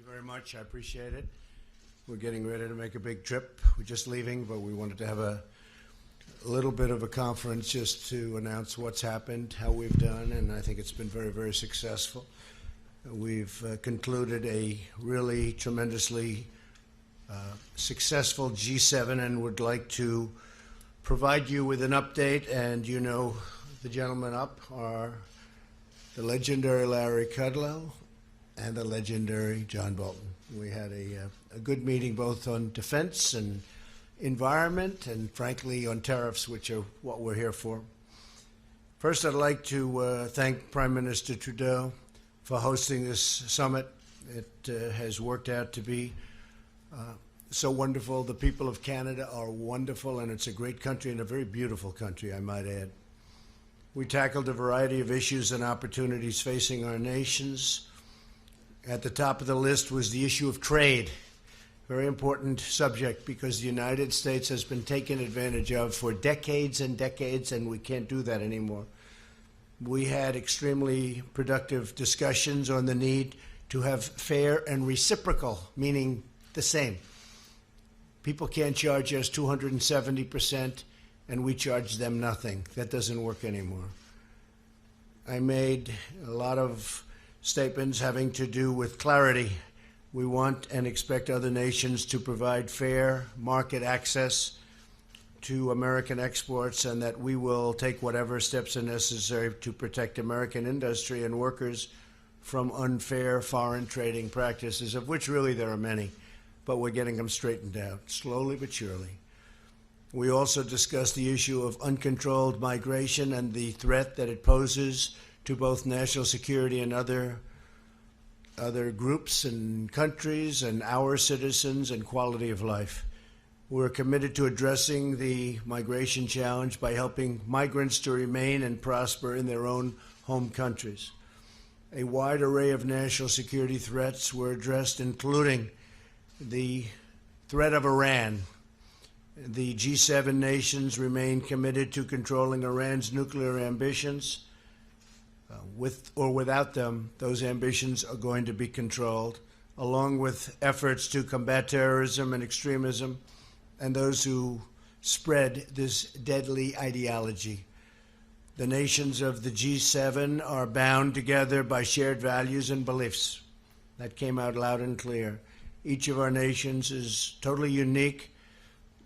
very much. I appreciate it. We're getting ready to make a big trip. We're just leaving, but we wanted to have a little bit of a conference just to announce what's happened, how we've done, and I think it's been very, very successful. We've concluded a really tremendously successful G7 and would like to provide you with an update. And you know, the gentlemen up are the legendary Larry Kudlow and the legendary John Bolton. We had a good meeting both on defense and environment and, frankly, on tariffs, which are what we're here for. First, I'd like to thank Prime Minister Trudeau for hosting this summit. It has worked out to be so wonderful. The people of Canada are wonderful, and it's a great country and a very beautiful country, I might add. We tackled a variety of issues and opportunities facing our nations. At the top of the list was the issue of trade, very important subject because the United States has been taken advantage of for decades and decades, and we can't do that anymore. We had extremely productive discussions on the need to have fair and reciprocal, meaning the same. People can't charge us 270%, and we charge them nothing. That doesn't work anymore. I made a lot of statements having to do with clarity. We want and expect other nations to provide fair market access to American exports, and that we will take whatever steps are necessary to protect American industry and workers from unfair foreign trading practices, of which really there are many, but we're getting them straightened out, slowly but surely. We also discussed the issue of uncontrolled migration and the threat that it poses to both national security and other groups and countries and our citizens and quality of life. We're committed to addressing the migration challenge by helping migrants to remain and prosper in their own home countries. A wide array of national security threats were addressed, including the threat of Iran. The G7 nations remain committed to controlling Iran's nuclear ambitions. With or without them, those ambitions are going to be controlled, along with efforts to combat terrorism and extremism and those who spread this deadly ideology. The nations of the G7 are bound together by shared values and beliefs. That came out loud and clear. Each of our nations is totally unique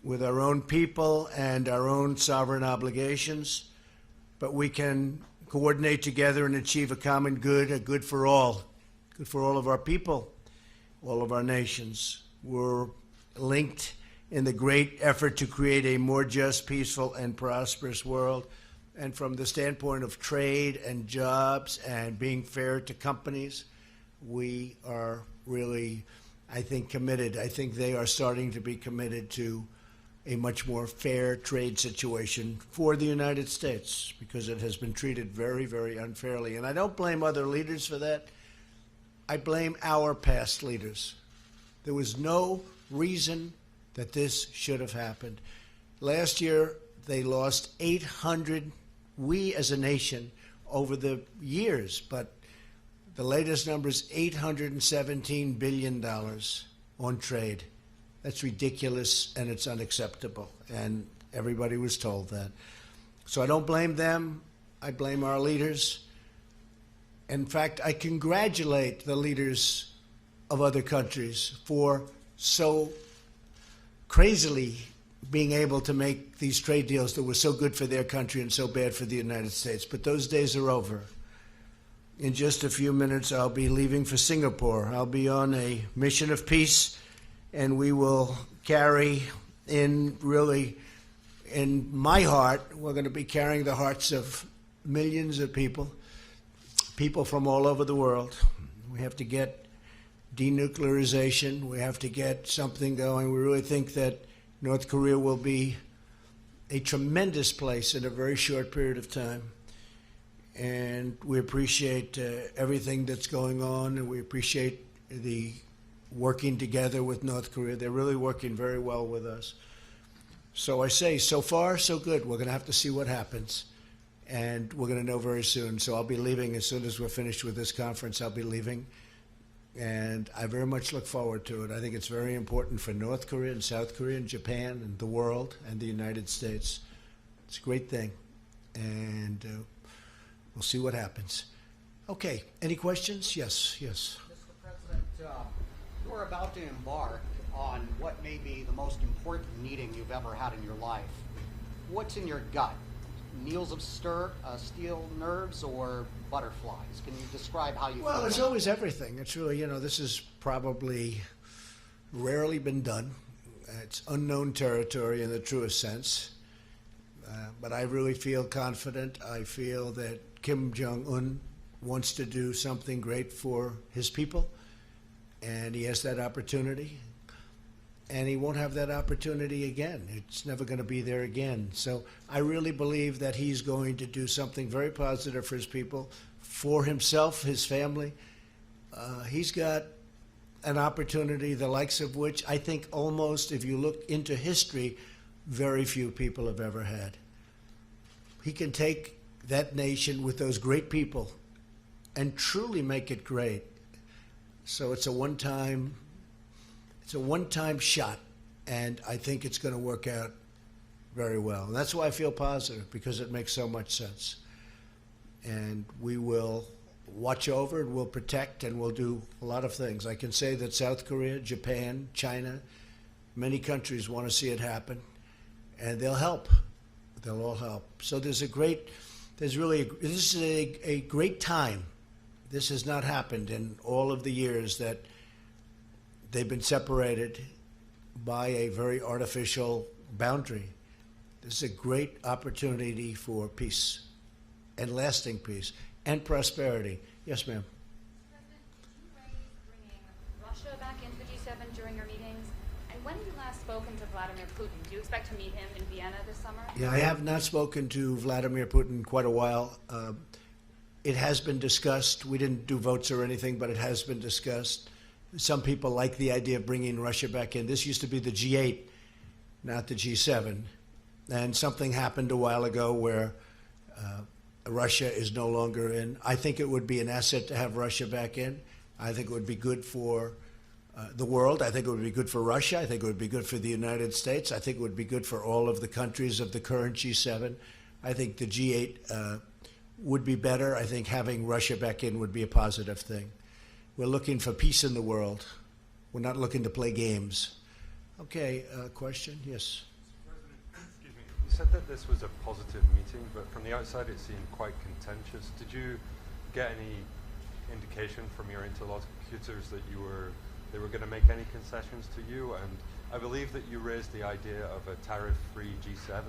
with our own people and our own sovereign obligations, but we can coordinate together and achieve a common good, a good for all of our people, all of our nations. We're linked in the great effort to create a more just, peaceful, and prosperous world. And from the standpoint of trade and jobs and being fair to companies, we are really, I think, committed. I think they are starting to be committed to a much more fair trade situation for the United States because it has been treated very, very unfairly. And I don't blame other leaders for that. I blame our past leaders. There was no reason that this should have happened. Last year, they lost 800, we as a nation, over the years, but the latest number is $817 billion on trade. That's ridiculous, and it's unacceptable, and everybody was told that. So I don't blame them. I blame our leaders. In fact, I congratulate the leaders of other countries for so crazily being able to make these trade deals that were so good for their country and so bad for the United States. But those days are over. In just a few minutes, I'll be leaving for Singapore. I'll be on a mission of peace, and we will carry in, really, in my heart, we're going to be carrying the hearts of millions of people from all over the world. We have to get denuclearization. We have to get something going. We really think that North Korea will be a tremendous place in a very short period of time. And we appreciate everything that's going on, and we appreciate the working together with North Korea. They're really working very well with us. So I say, so far, so good. We're going to have to see what happens, and we're going to know very soon. So I'll be leaving as soon as we're finished with this conference. I'll be leaving. And I very much look forward to it. I think it's very important for North Korea and South Korea and Japan and the world and the United States. It's a great thing. And we'll see what happens. Okay, any questions? Yes. Mr. President, you're about to embark on what may be the most important meeting you've ever had in your life. What's in your gut? Meals of steel nerves or butterflies? Can you describe how you feel? Well, it's always everything. It's really, this has probably rarely been done. It's unknown territory in the truest sense. But I really feel confident. I feel that Kim Jong-un wants to do something great for his people, and he has that opportunity. And he won't have that opportunity again. It's never going to be there again. So I really believe that he's going to do something very positive for his people, for himself, his family. He's got an opportunity the likes of which I think almost, if you look into history, very few people have ever had. He can take that nation with those great people and truly make it great. So it's a one-time shot, and I think it's going to work out very well. And that's why I feel positive, because it makes so much sense. And we will watch over and we'll protect and we'll do a lot of things. I can say that South Korea, Japan, China, many countries want to see it happen, and they'll help. They'll all help. So this is a great time. This has not happened in all of the years that they've been separated by a very artificial boundary. This is a great opportunity for peace and lasting peace and prosperity. Yes, ma'am. President, did you raise bringing Russia back into the G7 during your meetings? And when have you last spoken to Vladimir Putin? Do you expect to meet him in Vienna this summer? Yeah, I have not spoken to Vladimir Putin in quite a while. It has been discussed. We didn't do votes or anything, but it has been discussed. Some people like the idea of bringing Russia back in. This used to be the G8, not the G7. And something happened a while ago where Russia is no longer in. I think it would be an asset to have Russia back in. I think it would be good for the world. I think it would be good for Russia. I think it would be good for the United States. I think it would be good for all of the countries of the current G7. I think the G8 would be better. I think having Russia back in would be a positive thing. We're looking for peace in the world. We're not looking to play games. Okay, question? Yes. President, excuse me. You said that this was a positive meeting, but from the outside it seemed quite contentious. Did you get any indication from your interlocutors that they were going to make any concessions to you? And I believe that you raised the idea of a tariff-free G7.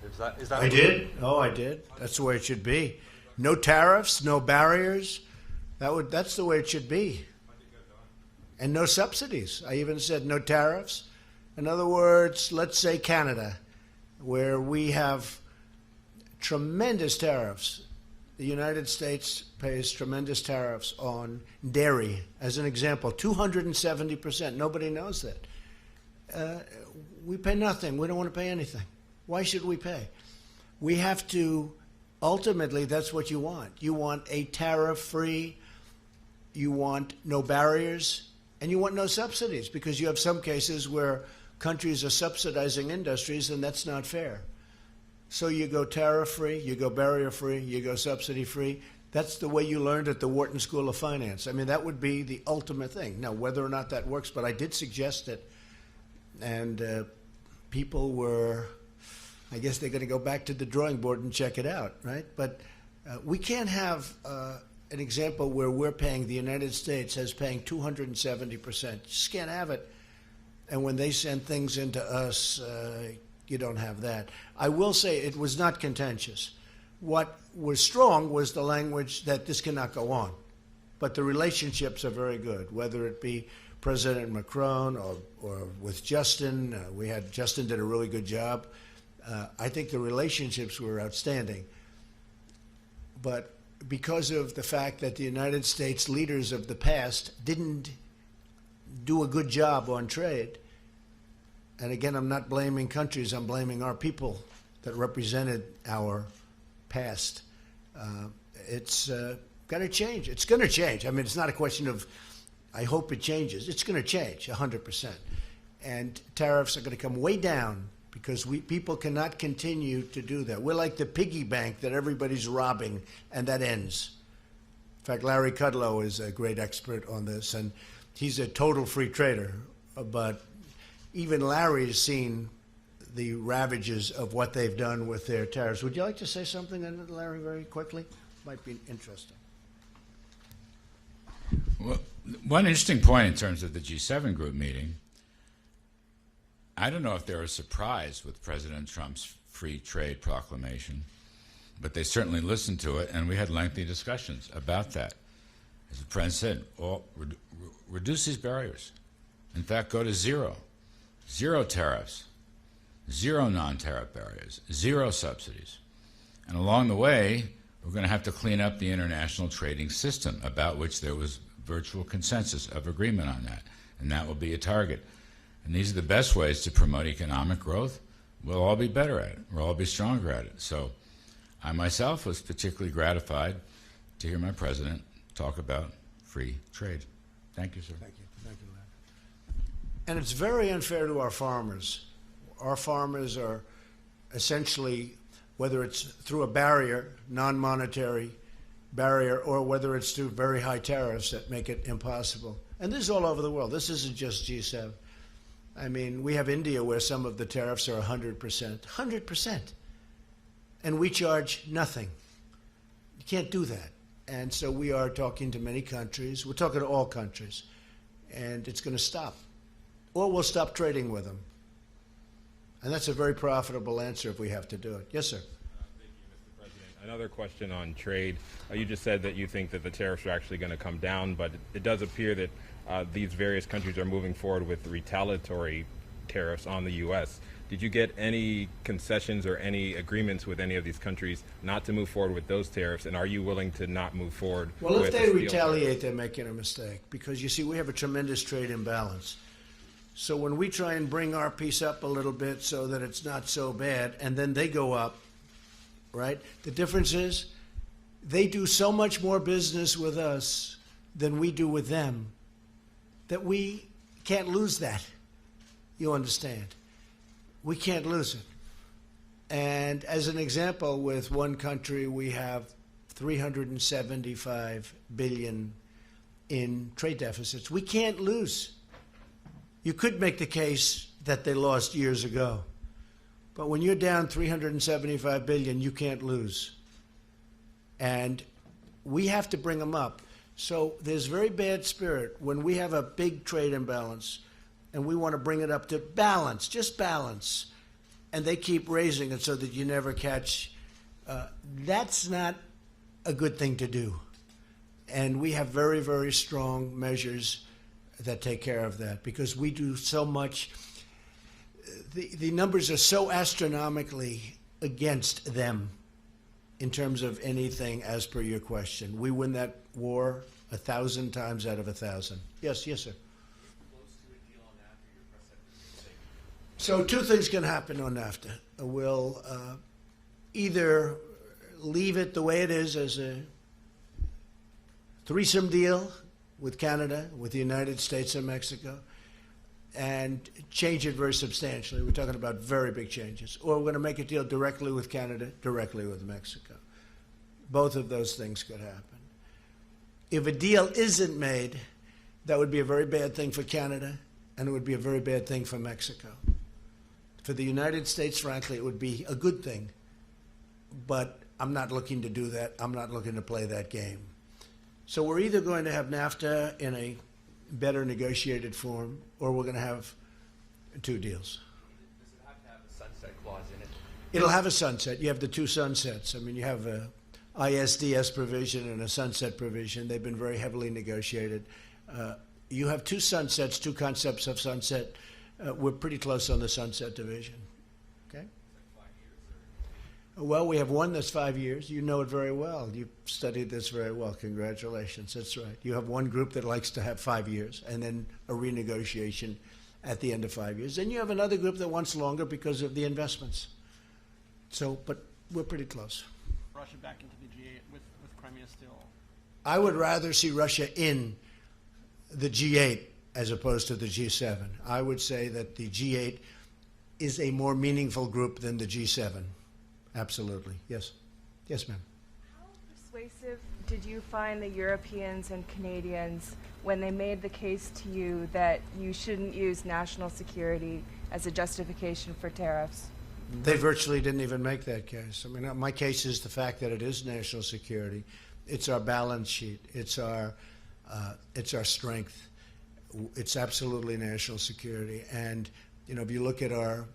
Is that? I did. Oh, I did. That's the way it should be. No tariffs, no barriers. That's the way it should be. And no subsidies. I even said no tariffs. In other words, let's say Canada, where we have tremendous tariffs. The United States pays tremendous tariffs on dairy, as an example, 270%. Nobody knows that. We pay nothing. We don't want to pay anything. Why should we pay? We have to, ultimately, that's what you want. You want a tariff-free, you want no barriers, and you want no subsidies, because you have some cases where countries are subsidizing industries, and that's not fair. So you go tariff-free, you go barrier-free, you go subsidy-free. That's the way you learned at the Wharton School of Finance. I mean, that would be the ultimate thing. Now, whether or not that works, but I did suggest it, and people were, I guess they're going to go back to the drawing board and check it out, right? But we can't have an example where we're paying, the United States is paying 270%. Just can't have it. And when they send things into us, you don't have that. I will say it was not contentious. What was strong was the language that this cannot go on. But the relationships are very good, whether it be President Macron or with Justin. Justin did a really good job. I think the relationships were outstanding. But because of the fact that the United States leaders of the past didn't do a good job on trade, and again, I'm not blaming countries, I'm blaming our people that represented our past. It's got to change. It's going to change. I mean, it's not a question of, I hope it changes. It's going to change 100%. And tariffs are going to come way down because people cannot continue to do that. We're like the piggy bank that everybody's robbing, and that ends. In fact, Larry Kudlow is a great expert on this, and he's a total free trader. But even Larry has seen the ravages of what they've done with their tariffs. Would you like to say something on it, Larry, very quickly? Might be interesting. Well, one interesting point in terms of the G7 group meeting, I don't know if they were surprised with President Trump's free trade proclamation, but they certainly listened to it, and we had lengthy discussions about that. As the President said, reduce these barriers. In fact, go to zero. Zero tariffs, zero non-tariff barriers, zero subsidies. And along the way, we're going to have to clean up the international trading system, about which there was virtual consensus of agreement on that, and that will be a target. And these are the best ways to promote economic growth. We'll all be better at it. We'll all be stronger at it. So I myself was particularly gratified to hear my president talk about free trade. Thank you, sir. Thank you. Thank you, Larry. And it's very unfair to our farmers. Our farmers are essentially, whether it's through a barrier, non-monetary barrier, or whether it's through very high tariffs that make it impossible. And this is all over the world. This isn't just G7. I mean, we have India where some of the tariffs are 100%. 100%. And we charge nothing. You can't do that. And so we are talking to many countries. We're talking to all countries. And it's going to stop. Or we'll stop trading with them. And that's a very profitable answer if we have to do it. Yes, sir. Thank you, Mr. President. Another question on trade. You just said that you think that the tariffs are actually going to come down, but it does appear that these various countries are moving forward with retaliatory tariffs on the U.S. Did you get any concessions or any agreements with any of these countries not to move forward with those tariffs, and are you willing to not move forward Well, with if the they steel retaliate, tariff? they're making a mistake. Because, you see, we have a tremendous trade imbalance. So when we try and bring our piece up a little bit so that it's not so bad, and then they go up, right? The difference is they do so much more business with us than we do with them that we can't lose that. You understand? We can't lose it. And as an example, with one country, we have $375 billion in trade deficits. We can't lose. You could make the case that they lost years ago. But when you're down $375 billion, you can't lose. And we have to bring them up. So there's very bad spirit when we have a big trade imbalance and we want to bring it up to balance, just balance, and they keep raising it so that you never catch. That's not a good thing to do. And we have very, very strong measures that take care of that because we do so much. The numbers are so astronomically against them in terms of anything as per your question. We win that war 1,000 times out of 1,000. Yes, yes, sir. So two things can happen on NAFTA. We'll either leave it the way it is as a threesome deal with Canada, with the United States and Mexico, and change it very substantially. We're talking about very big changes. Or we're going to make a deal directly with Canada, directly with Mexico. Both of those things could happen. If a deal isn't made, that would be a very bad thing for Canada, and it would be a very bad thing for Mexico. For the United States, frankly, it would be a good thing. But I'm not looking to do that. I'm not looking to play that game. So we're either going to have NAFTA in a better negotiated form, or we're going to have two deals. Does it have to have a sunset clause in it? It'll have a sunset. You have the two sunsets. I mean, you have a ISDS provision and a sunset provision. They've been very heavily negotiated. You have two sunsets, two concepts of sunset. We're pretty close on the sunset division. Okay? Well, we have one that's 5 years. You know it very well. You've studied this very well. Congratulations. That's right. You have one group that likes to have 5 years and then a renegotiation at the end of 5 years. Then you have another group that wants longer because of the investments. So, but we're pretty close. Russia back into the G8 with Crimea still. I would rather see Russia in the G8 as opposed to the G7. I would say that the G8 is a more meaningful group than the G7. Absolutely. Yes. Yes, ma'am. How persuasive did you find the Europeans and Canadians when they made the case to you that you shouldn't use national security as a justification for tariffs? They virtually didn't even make that case. I mean, my case is the fact that it is national security. It's our balance sheet. It's our strength. It's absolutely national security. And you know, if you look at our,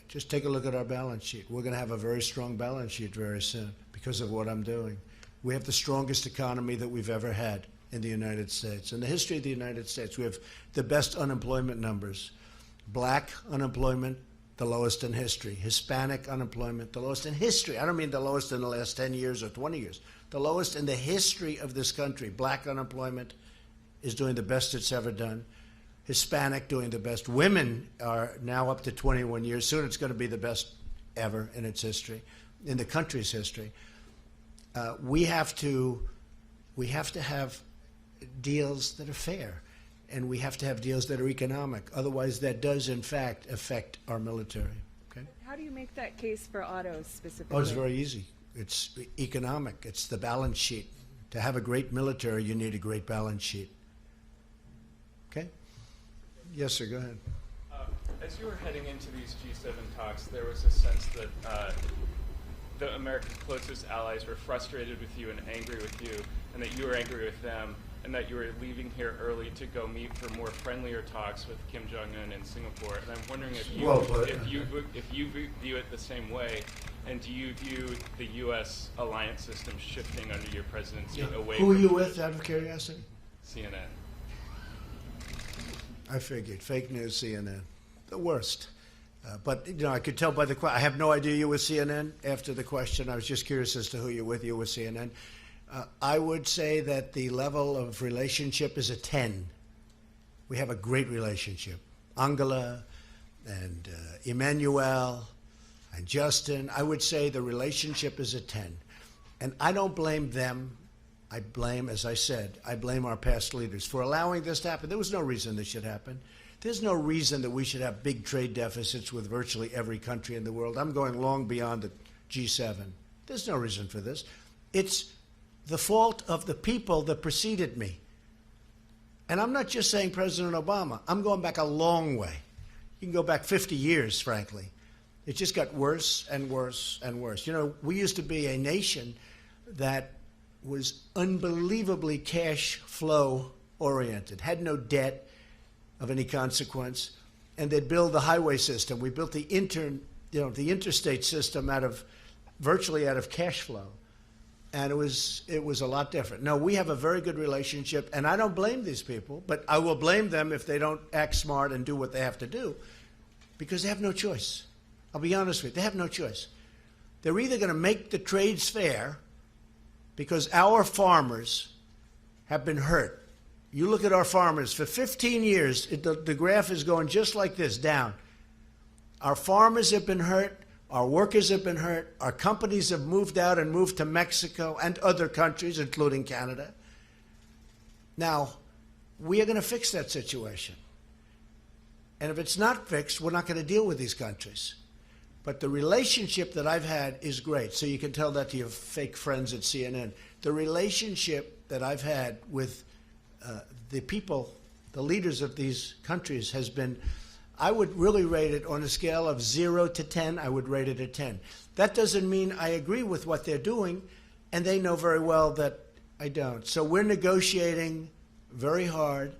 just take a look at our balance sheet. We're going to have a very strong balance sheet very soon because of what I'm doing. We have the strongest economy that we've ever had in the United States. In the history of the United States, we have the best unemployment numbers. Black unemployment, the lowest in history. Hispanic unemployment, the lowest in history. I don't mean the lowest in the last 10 years or 20 years. The lowest in the history of this country. Black unemployment is doing the best it's ever done. Hispanic doing the best. Women are now up to 21 years. Soon it's going to be the best ever in its history, in the country's history. We have to have deals that are fair, and we have to have deals that are economic. Otherwise, that does, in fact, affect our military. Okay? How do you make that case for autos specifically? Oh, it's very easy. It's economic. It's the balance sheet. To have a great military, you need a great balance sheet. Okay? Yes, sir, go ahead. As you were heading into these G7 talks, there was a sense that the America's closest allies were frustrated with you and angry with you, and that you were angry with them, and that you were leaving here early to go meet for more friendlier talks with Kim Jong-un in Singapore. And I'm wondering if you view it the same way, and do you view the U.S. alliance system shifting under your presidency away Who are from you with, out of curiosity? CNN? I figured. Fake news, CNN. The worst. But, you know, I could tell by the question. I have no idea you were CNN after the question. I was just curious as to who you're with. You were CNN. I would say that the level of relationship is a 10. We have a great relationship. Angela and Emmanuel and Justin, I would say the relationship is a 10. And I don't blame them. I blame, as I said, I blame our past leaders for allowing this to happen. There was no reason this should happen. There's no reason that we should have big trade deficits with virtually every country in the world. I'm going long beyond the G7. There's no reason for this. It's the fault of the people that preceded me. And I'm not just saying President Obama. I'm going back a long way. You can go back 50 years, frankly. It just got worse and worse and worse. You know, we used to be a nation that was unbelievably cash flow oriented, had no debt of any consequence, and they'd build the highway system. We built the interstate system virtually out of cash flow. And it was a lot different. No, we have a very good relationship, and I don't blame these people, but I will blame them if they don't act smart and do what they have to do, because they have no choice. I'll be honest with you, they have no choice. They're either going to make the trades fair, because our farmers have been hurt. You look at our farmers, for 15 years, the graph is going just like this, down. Our farmers have been hurt. Our workers have been hurt. Our companies have moved out and moved to Mexico and other countries, including Canada. Now, we are going to fix that situation. And if it's not fixed, we're not going to deal with these countries. But the relationship that I've had is great. So you can tell that to your fake friends at CNN. The relationship that I've had with the people, the leaders of these countries has been, I would really rate it on a scale of 0 to 10, I would rate it a 10. That doesn't mean I agree with what they're doing, and they know very well that I don't. So we're negotiating very hard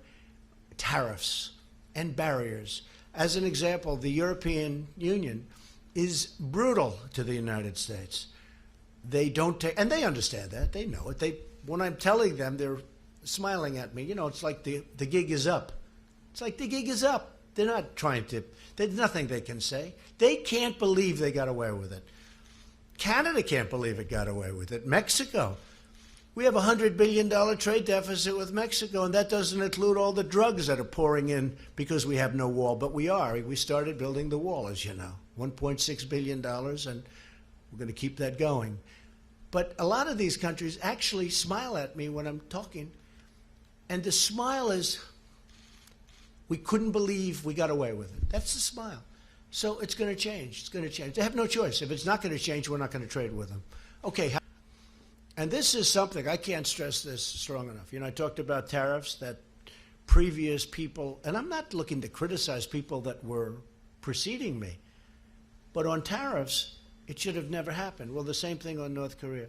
tariffs and barriers. As an example, the European Union is brutal to the United States. They don't take, and they understand that, they know it. When I'm telling them, they're smiling at me. You know, it's like the gig is up. It's like the gig is up. They're not trying to, there's nothing they can say. They can't believe they got away with it. Canada can't believe it got away with it. Mexico. We have a $100 billion trade deficit with Mexico, and that doesn't include all the drugs that are pouring in because we have no wall. But we are. We started building the wall, as you know. $1.6 billion, and we're going to keep that going. But a lot of these countries actually smile at me when I'm talking And the smile is, we couldn't believe we got away with it. That's the smile. So it's going to change. It's going to change. They have no choice. If it's not going to change, we're not going to trade with them. Okay. And this is something, I can't stress this strong enough. I talked about tariffs that previous people, and I'm not looking to criticize people that were preceding me, but on tariffs, it should have never happened. Well, the same thing on North Korea.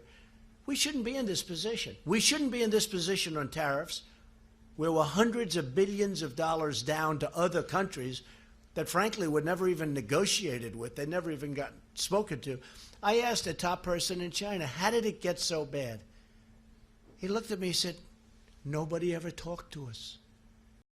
We shouldn't be in this position. We shouldn't be in this position on tariffs where we're hundreds of billions of dollars down to other countries that, frankly, were never even negotiated with. They never even got spoken to. I asked a top person in China, how did it get so bad? He looked at me and said, nobody ever talked to us.